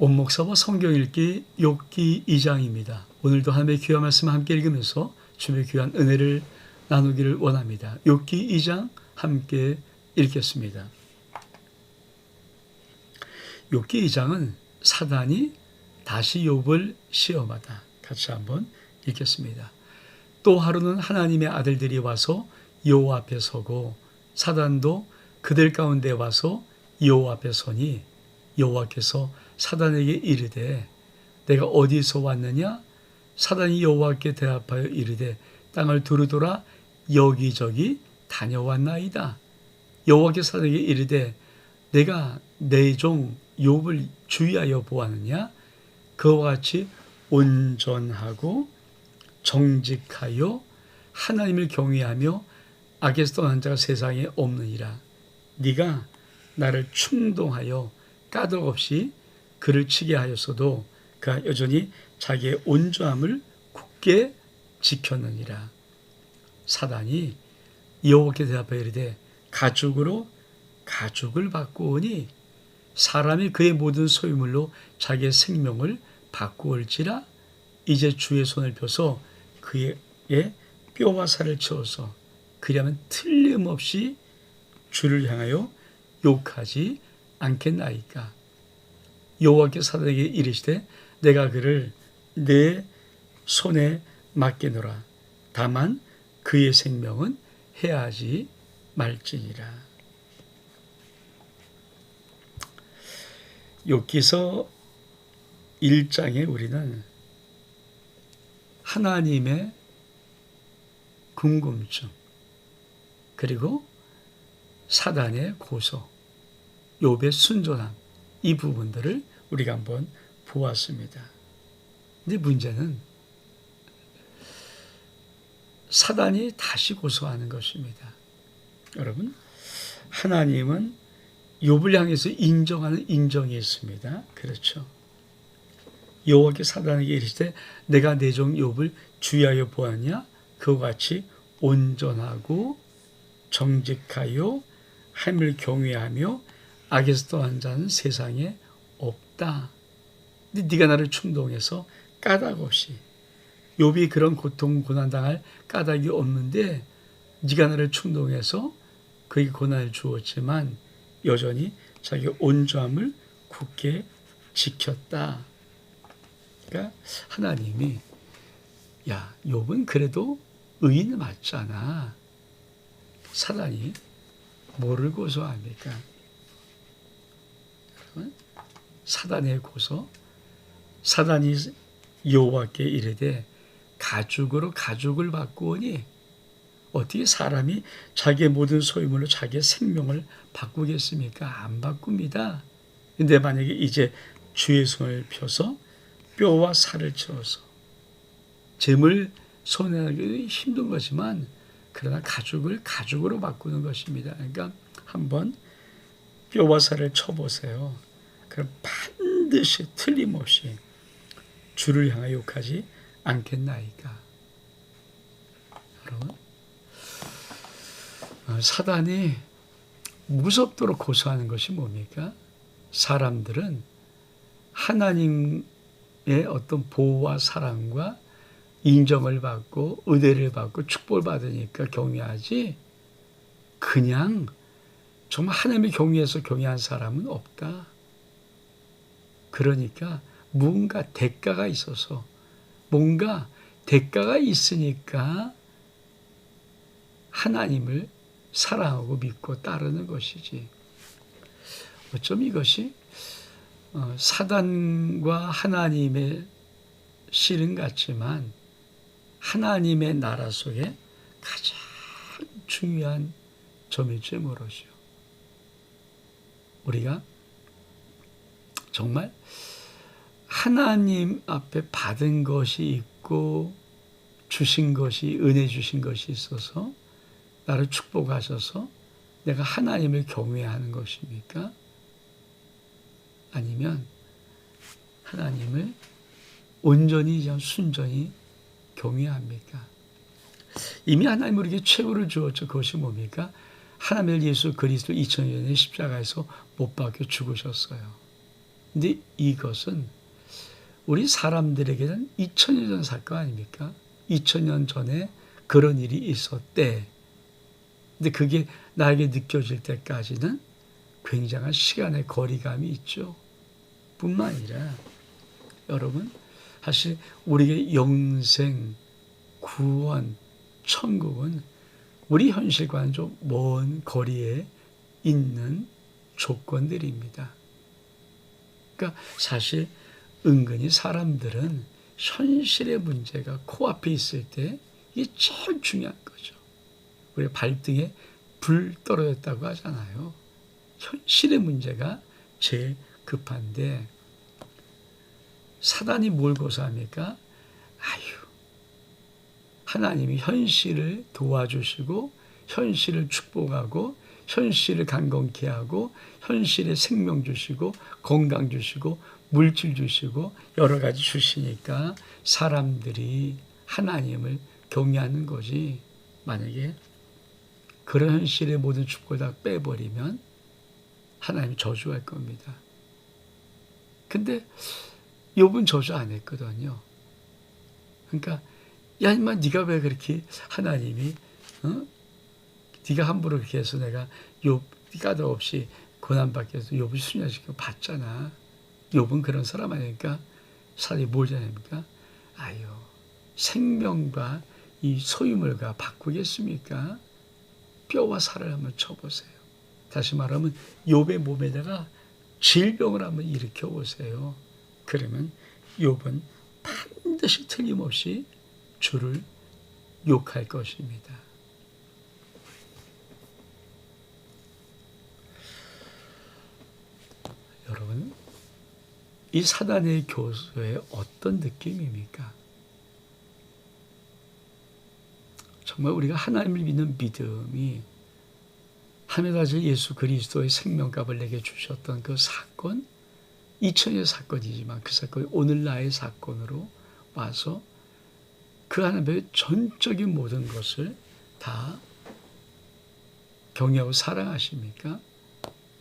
온목사와 성경 읽기 욥기 2장입니다. 오늘도 하나님의 귀한 말씀 함께 읽으면서 주의 귀한 은혜를 나누기를 원합니다. 욥기 2장 함께 읽겠습니다. 욥기 2장은 사단이 다시 욥을 시험하다. 같이 한번 읽겠습니다. 또 하루는 하나님의 아들들이 와서 여호와 앞에 서고 사단도 그들 가운데 와서 여호와 앞에 서니 여호와께서 사단에게 이르되 내가 어디서 왔느냐? 사단이 여호와께 대답하여 이르되 땅을 두루돌아 여기저기 다녀왔나이다. 여호와께서 사단에게 이르되 내가 내 종 욥을 주의하여 보았느냐? 그와 같이 온전하고 정직하여 하나님을 경외하며 악에서 떠난 자가 세상에 없느니라. 네가 나를 충동하여 까닭없이 그를 치게 하였어도 그가 여전히 자기의 온전함을 굳게 지켰느니라. 사단이 여호와께 대답하여 이르되 가축으로 가축을 바꾸오니 사람이 그의 모든 소유물로 자기의 생명을 바꾸올지라. 이제 주의 손을 펴서 그의 뼈와 살을 채워서 그리하면 틀림없이 주를 향하여 욕하지 않겠나이까. 여호와께 사단에게 이르시되 내가 그를 내 손에 맡기노라. 다만 그의 생명은 해하지 말지니라. 욥기서 1장에 우리는 하나님의 궁금증 그리고 사단의 고소, 욥의 순전함 이 부분들을 우리가 한번 보았습니다. 근데 문제는 사단이 다시 고소하는 것입니다. 여러분, 하나님은 욥을 향해서 인정하는 인정이 있습니다. 그렇죠. 여호와께 사단에게 이르시되 내가 내 종 욥을 주의하여 보았냐? 그와 같이 온전하고 정직하여 하나님을 경외하며 악에서 떠난 자는 세상에 없다. 근데 네가 나를 충동해서 까닭 없이 욥이 그런 고통 고난 당할 까닭이 없는데 네가 나를 충동해서 그에게 고난을 주었지만 여전히 자기 온전함을 굳게 지켰다. 그러니까 하나님이 야 욥은 그래도 의인 맞잖아. 사단이 뭐를 고소합니까? 사단의 고소. 사단이 여호와께 이르되 가죽으로 가죽을 바꾸오니 어떻게 사람이 자기의 모든 소유물로 자기의 생명을 바꾸겠습니까? 안 바꿉니다. 근데 만약에 이제 주의 손을 펴서 뼈와 살을 채워서 재물 손해하기 힘든 거지만 그러나 가죽을 가죽으로 바꾸는 것입니다. 그러니까 한번 뼈와 살을 쳐보세요. 그럼 반드시 틀림없이 주를 향하여 욕하지 않겠나이까. 여러분, 사단이 무섭도록 고소하는 것이 뭡니까? 사람들은 하나님의 어떤 보호와 사랑과 인정을 받고 은혜를 받고 축복을 받으니까 경외하지 그냥 정말 하나님을 경외해서 경외한 사람은 없다. 그러니까 뭔가 대가가 있어서 뭔가 대가가 있으니까 하나님을 사랑하고 믿고 따르는 것이지. 어쩜 이것이 사단과 하나님의 씨름 같지만 하나님의 나라 속에 가장 중요한 점일지 모르죠. 우리가 정말 하나님 앞에 받은 것이 있고 주신 것이 은혜 주신 것이 있어서 나를 축복하셔서 내가 하나님을 경외하는 것입니까? 아니면 하나님을 온전히 순전히 경외합니까? 이미 하나님 우리에게 최고를 주었죠. 그것이 뭡니까? 하나님의 예수 그리스도 2000년의 십자가에서 못 박혀 죽으셨어요. 근데 이것은 우리 사람들에게는 2000년 전 사건 아닙니까? 2000년 전에 그런 일이 있었대. 근데 그게 나에게 느껴질 때까지는 굉장한 시간의 거리감이 있죠. 뿐만 아니라 여러분, 사실 우리의 영생, 구원, 천국은 우리 현실과는 좀 먼 거리에 있는 조건들입니다. 그러니까 사실 은근히 사람들은 현실의 문제가 코앞에 있을 때 이게 제일 중요한 거죠. 우리 발등에 불 떨어졌다고 하잖아요. 현실의 문제가 제일 급한데 사단이 뭘 고사합니까? 하나님이 현실을 도와주시고 현실을 축복하고 현실을 강건케 하고 현실에 생명 주시고 건강 주시고 물질 주시고 여러 가지 주시니까 사람들이 하나님을 경외하는 거지. 만약에 그런 현실의 모든 축복을 다 빼버리면 하나님이 저주할 겁니다. 근데 욥은 저주 안 했거든요. 그러니까 야 인마 네가 왜 그렇게 하나님이 네가 함부로 그렇게 해서 내가 욥 까닭 없이 고난받게 해서 욥을 순환시켜 봤잖아. 욥은 그런 사람 아니니까 사람이 뭘 잘합니까? 아유, 생명과 이 소유물과 바꾸겠습니까? 뼈와 살을 한번 쳐보세요. 다시 말하면 욥의 몸에다가 질병을 한번 일으켜 보세요. 그러면 욥은 반드시 틀림없이 주를 욕할 것입니다. 여러분, 이 사단의 교수의 어떤 느낌입니까? 정말 우리가 하나님을 믿는 믿음이 하늘의 아들 예수 그리스도의 생명값을 내게 주셨던 그 사건, 2000년 사건이지만 그 사건이 오늘날의 사건으로 와서 그 하나님의 전적인 모든 것을 다 경외하고 사랑하십니까?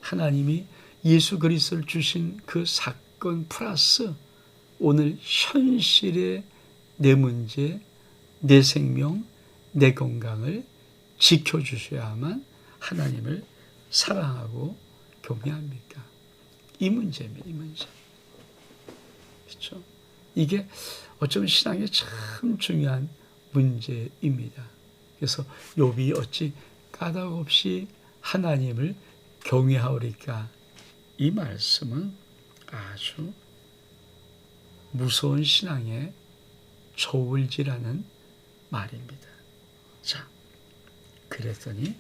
하나님이 예수 그리스도를 주신 그 사건 플러스 오늘 현실의 내 문제, 내 생명, 내 건강을 지켜주셔야만 하나님을 사랑하고 경외합니까? 이 문제입니다. 이 문제. 그렇죠? 이게 어쩌면 신앙의 참 중요한 문제입니다. 그래서 욥이 어찌 까닭 없이 하나님을 경외하오리까? 이 말씀은 아주 무서운 신앙의 저울질하는 말입니다. 자, 그랬더니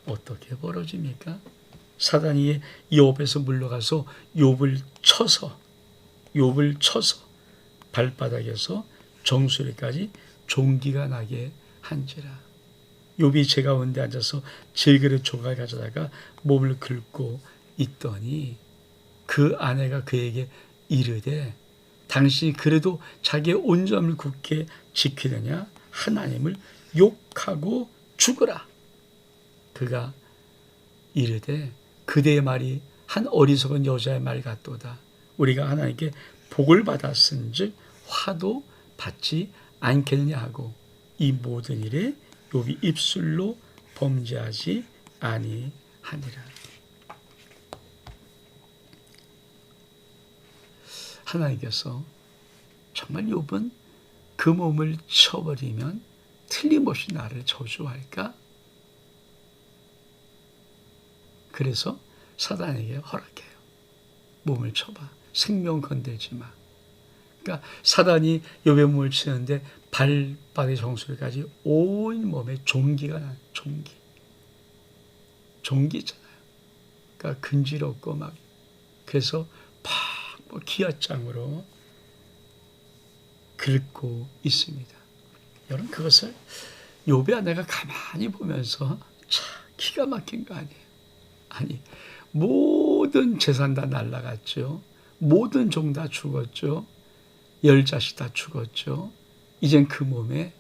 어떻게 벌어집니까? 사단이 욥에서 물러가서 욥을 쳐서 발바닥에서 정수리까지 종기가 나게 한지라. 욥이 제 가운데 앉아서 질그릇 조각을 가져다가 몸을 긁고 있더니 그 아내가 그에게 이르되 당신이 그래도 자기의 온전을 굳게 지키느냐? 하나님을 욕하고 죽으라. 그가 이르되 그대의 말이 한 어리석은 여자의 말 같도다. 우리가 하나님께 복을 받았은즉 화도 받지 않겠느냐 하고 이 모든 일에 욥이 입술로 범죄하지 아니하니라. 하나님께서 정말 욥은 그 몸을 쳐버리면 틀림없이 나를 저주할까? 그래서 사단에게 허락해요. 몸을 쳐봐. 생명 건들지 마. 그러니까 사단이 욥의 몸을 치는데 발바닥의 정수리까지 온 몸에 종기가 나요. 종기 있잖아요. 그러니까 근지럽고 막 그래서 팍 기아장으로 긁고 있습니다. 여러분 그것을 욥의 아내가 가만히 보면서 참 기가 막힌 거 아니에요. 아니 모든 재산 다 날라갔죠. 모든 종 다 죽었죠. 10자식 다 죽었죠. 이젠 그 몸에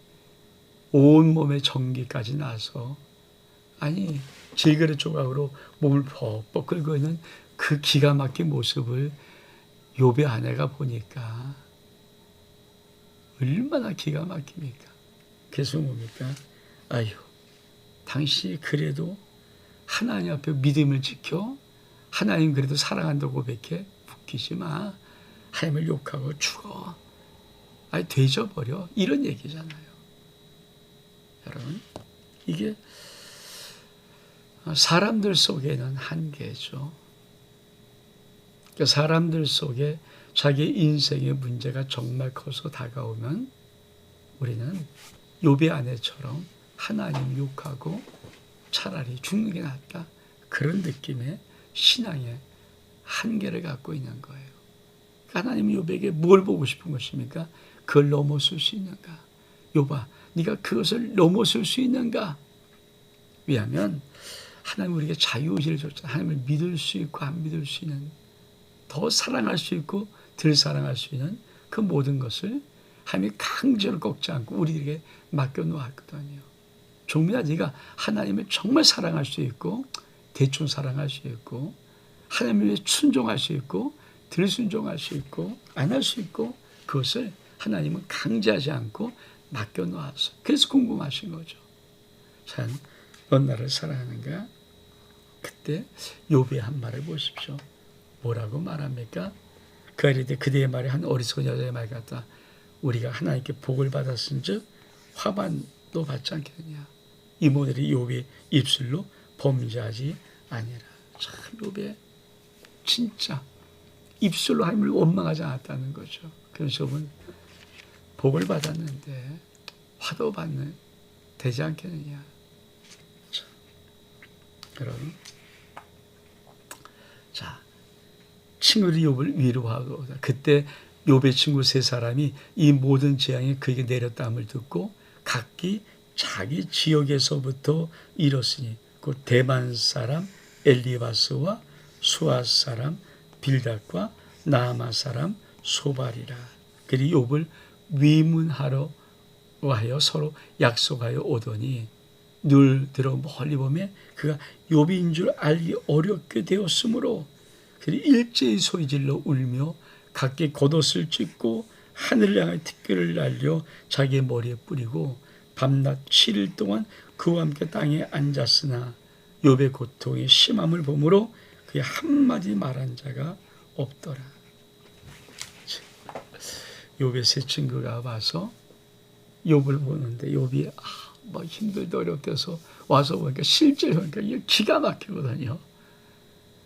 온몸에 전기까지 나서 아니 질그릇 조각으로 몸을 벅벅 긁고 있는 그 기가 막힌 모습을 욥의 아내가 보니까 얼마나 기가 막힙니까? 그래서 뭡니까? 아유, 당신이 그래도 하나님 앞에 믿음을 지켜 하나님 그래도 사랑한다고 고백해? 웃기지 마. 하나님을 욕하고 죽어. 아니 되져버려. 이런 얘기잖아요. 여러분, 이게 사람들 속에는 한계죠. 사람들 속에 자기 인생의 문제가 정말 커서 다가오면 우리는 욥의 아내처럼 하나님 욕하고 차라리 죽는 게 낫다. 그런 느낌의 신앙의 한계를 갖고 있는 거예요. 하나님이 욥에게 뭘 보고 싶은 것입니까? 그걸 넘어설 수 있는가? 욥아, 네가 그것을 넘어설 수 있는가? 왜냐하면 하나님 우리에게 자유의지를 줬잖아요. 하나님을 믿을 수 있고 안 믿을 수 있는, 더 사랑할 수 있고 덜 사랑할 수 있는 그 모든 것을 하나님이 강제로 꺾지 않고 우리에게 맡겨놓았거든요. 종민아, 네가 하나님을 정말 사랑할 수 있고 대충 사랑할 수 있고 하나님을 위해 순종할 수 있고 덜 순종할 수 있고 안 할 수 있고, 그것을 하나님은 강제하지 않고 맡겨놓았어. 그래서 궁금하신 거죠. 참, 넌 나를 사랑하는가? 그때 욥의 한 말을 보십시오. 뭐라고 말합니까? 그 아이들 그대의 말이 한 어리석은 여자의 말 같다. 우리가 하나님께 복을 받았은즉 화반도 받지 않겠느냐. 이모들이 욥의 입술로 범죄하지 아니라. 참, 욥의 진짜 입술로 하나님을 원망하지 않았다는 거죠. 그래서 욥은 복을 받았는데 화도 받는 되지 않겠느냐. 참, 여러분, 자, 친구들이 욥을 위로하고, 그때 욥의 친구 세 사람이 이 모든 재앙이 그에게 내렸다함을 듣고 각기 자기 지역에서부터 이뤘으니 그 대만 사람 엘리바스와 수아 사람 빌닷과 나아마 사람 소발이라. 그리고 욥을 위문하러 하여 서로 약속하여 오더니 늘 들어 멀리 보면 그가 욥인 줄 알기 어렵게 되었으므로 그리고 일제히 소리질러 울며 각기 겉옷을 찢고 하늘을 향해 티끌을 날려 자기의 머리에 뿌리고 밤낮 7일 동안 그와 함께 땅에 앉았으나 욥의 고통이 심함을 보므로 그의 한마디 말한 자가 없더라. 욥의 세 친구가 와서 욥을 보는데 욥이 뭐 힘들다 어렵대서 와서 보니까 실제로 보니까 이게 기가 막히거든요.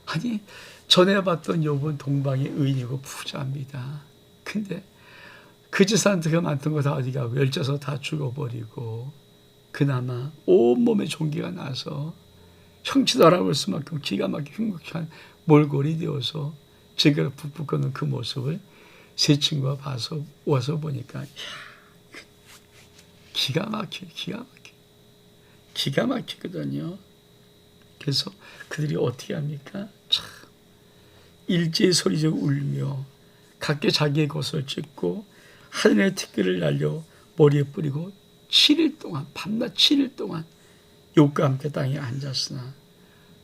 아니, 전에 봤던 욥은 동방의 의인이고 부자입니다. 근데 그 재산들이 많던 거 다 어디 가고 열져서 다 죽어버리고 그나마 온몸에 종기가 나서 형치도 알아볼 수만큼 기가 막히게 행복한 몰골이 되어서 제가 푹푹 걷는 그 모습을 세 친구가 봐서 와서 보니까 기가 막히거든요. 그래서 그들이 어떻게 합니까? 참, 일제히 소리져 울며 각기 자기의 것을 찢고 하늘의 티끌을 날려 머리에 뿌리고 7일 동안 밤낮 7일 동안 욥과 함께 땅에 앉았으나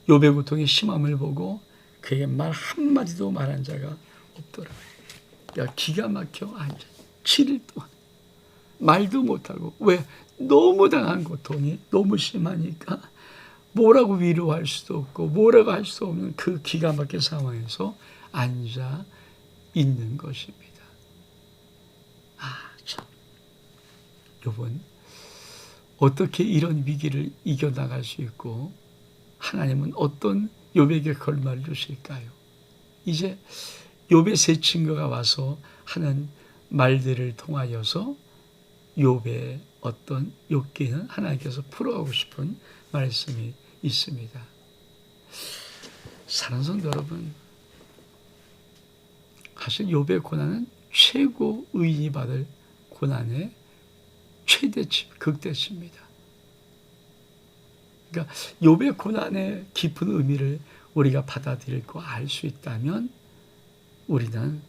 욥의 고통이 심함을 보고 그에게 말 한마디도 말한 자가 없더라. 야, 기가 막혀. 앉아 7일 동안 말도 못하고. 왜? 너무 당한 고통이 너무 심하니까 뭐라고 위로할 수도 없고 뭐라고 할 수 없는 그 기가 막힌 상황에서 앉아 있는 것입니다. 참, 욥은 어떻게 이런 위기를 이겨나갈 수 있고 하나님은 어떤 욥에게 걸말을 주실까요? 이제 욥의 세 친구가 와서 하는 말들을 통하여서 욥의 어떤 욕기는 하나님께서 풀어가고 싶은 말씀이 있습니다. 사랑하는 성도 여러분, 사실 욥의 고난은 최고 의인이 받을 고난의 최대치, 극대치입니다. 그러니까 욥의 고난의 깊은 의미를 우리가 받아들이고 알 수 있다면 우리는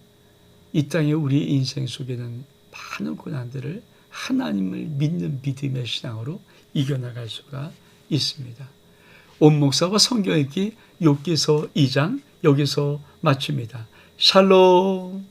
이 땅에 우리 인생 속에는 많은 고난들을 하나님을 믿는 믿음의 신앙으로 이겨나갈 수가 있습니다. 온 목사와 성경 읽기 욥기서 2장 여기서 마칩니다. 샬롬.